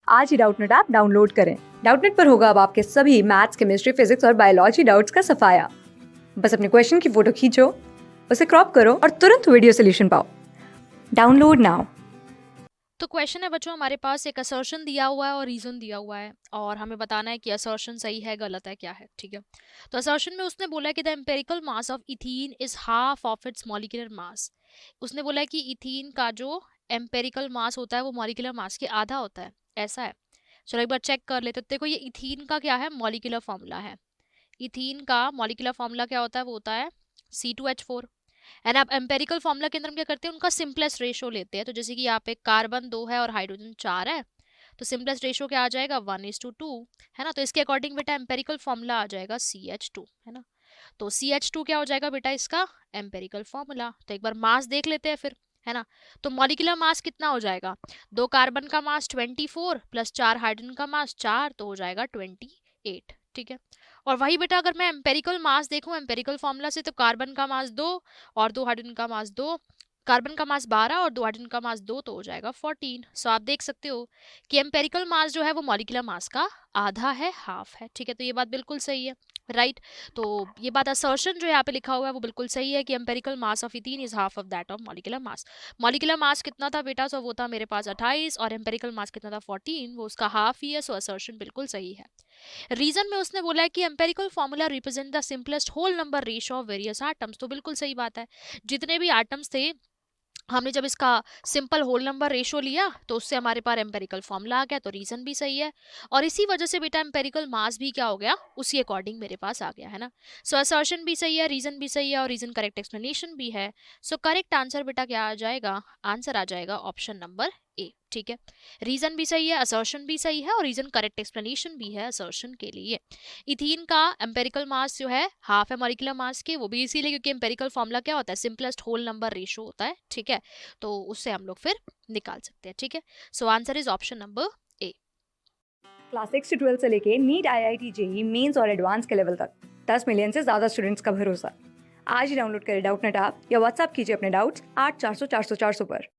आज ही Doubtnut app download करें। Doubtnut पर होगा अब आपके सभी मैथ्स, केमिस्ट्री, फिजिक्स और बायोलॉजी डाउट्स का सफाया। बस अपने क्वेश्चन की फोटो खींचो, उसे क्रॉप करो और तुरंत वीडियो सोल्यूशन पाओ। Download now. तो क्वेश्चन है बच्चों, हमारे पास एक असर्शन दिया हुआ है और रीजन दिया हुआ है और हमें बताना है कि असर्शन सही है गलत है क्या है। ठीक है, तो असर्शन में उसने बोला है कि the empirical mass of ethene is half of its molecular mass. उसने बोला है कि इथीन का जो एम्पेरिकल मास होता है वो मॉलिक्यूलर मास के आधा होता है, ऐसा है। चलो एक बार चेक कर लेते हैं। देखो ये इथीन का क्या है, मॉलिक्यूलर फॉर्मूला है। इथीन का मॉलिक्यूलर फॉर्मूला क्या होता है, वो होता है C2H4। एंड आप एम्पेरिकल फॉर्मूला के अंदर हम क्या करते हैं, उनका सिंपलेस्ट रेशो लेते हैं। तो जैसे कि यहाँ पे कार्बन 2 है और हाइड्रोजन 4 है, तो सिंपलेस्ट रेशो क्या आ जाएगा, 1:2, है ना। तो इसके अकॉर्डिंग बेटा एम्पेरिकल फॉर्मूला आ जाएगा CH2, है ना। तो CH2 क्या हो जाएगा बेटा, इसका एम्पेरिकल फॉर्मूला। तो एक बार मास देख लेते हैं फिर, है ना। तो मॉलिक्यूलर मास कितना हो जाएगा, 2 कार्बन का मास 24 प्लस 4 हाइड्रोजन का मास 4, तो हो जाएगा 28। ठीक है, और वही बेटा अगर मैं एम्पेरिकल मास देखूं एम्पेरिकल फॉर्मूला से, तो कार्बन का मास 2 और 2 हाइड्रोजन का मास 2, कार्बन का मास 12 और 2 हाइड्रोजन का मास 2, तो हो जाएगा 14। सो आप देख सकते हो कि एम्पेरिकल मास जो है वो मॉलिक्यूलर मास का आधा है, हाफ है। ठीक है, तो ये बात बिल्कुल सही है, राइट। तो ये बात असर्शन जो यहाँ पे लिखा हुआ है वो बिल्कुल सही है कि empirical mass of ethene is half of that of molecular mass. Molecular mass कितना था बेटा, सो वो था मेरे पास 28 और एम्पेरिकल मास कितना था 14, वो उसका हाफ ही है। सो असर्शन बिल्कुल सही है। रीजन में उसने बोला है कि empirical formula represent the simplest whole number ratio of various atoms, तो बिल्कुल सही बात है। जितने भी एटम्स थे, हमने जब इसका सिंपल होल नंबर रेशो लिया तो उससे हमारे पास एम्पेरिकल फॉर्मूला आ गया, तो रीजन भी सही है। और इसी वजह से बेटा एम्पेरिकल मास भी क्या हो गया, उसी अकॉर्डिंग मेरे पास आ गया, है ना। सो असर्शन भी सही है, रीजन भी सही है और रीजन करेक्ट एक्सप्लेनेशन भी है। सो करेक्ट आंसर बेटा क्या आ जाएगा, आंसर आ जाएगा ऑप्शन नंबर ए। ठीक है, रीजन भी सही है, असर्शन भी सही है और रीजन करेक्ट एक्सप्लेनेशन भी है असर्शन के लिए। इथीन का एम्पेरिकल मास जो है हाफ है मॉलिक्यूलर मास के, वो भी इसीलिए क्योंकि एम्पेरिकल फॉर्मूला क्या होता है, सिंपलेस्ट होल नंबर रेशो होता है। ठीक है, तो उससे हम लोग फिर निकाल सकते हैं। ठीक है, so answer is option number A. Class 6 से 12 से लेके नीट, IIT, JEE मेंस और एडवांस के लेवल तक 10 मिलियन से ज्यादा स्टूडेंट्स का भरोसा। आज ही डाउनलोड करें डाउटनेट ऐप या व्हाट्सएप कीजिए अपने डाउट्स 8400 400 400 पर।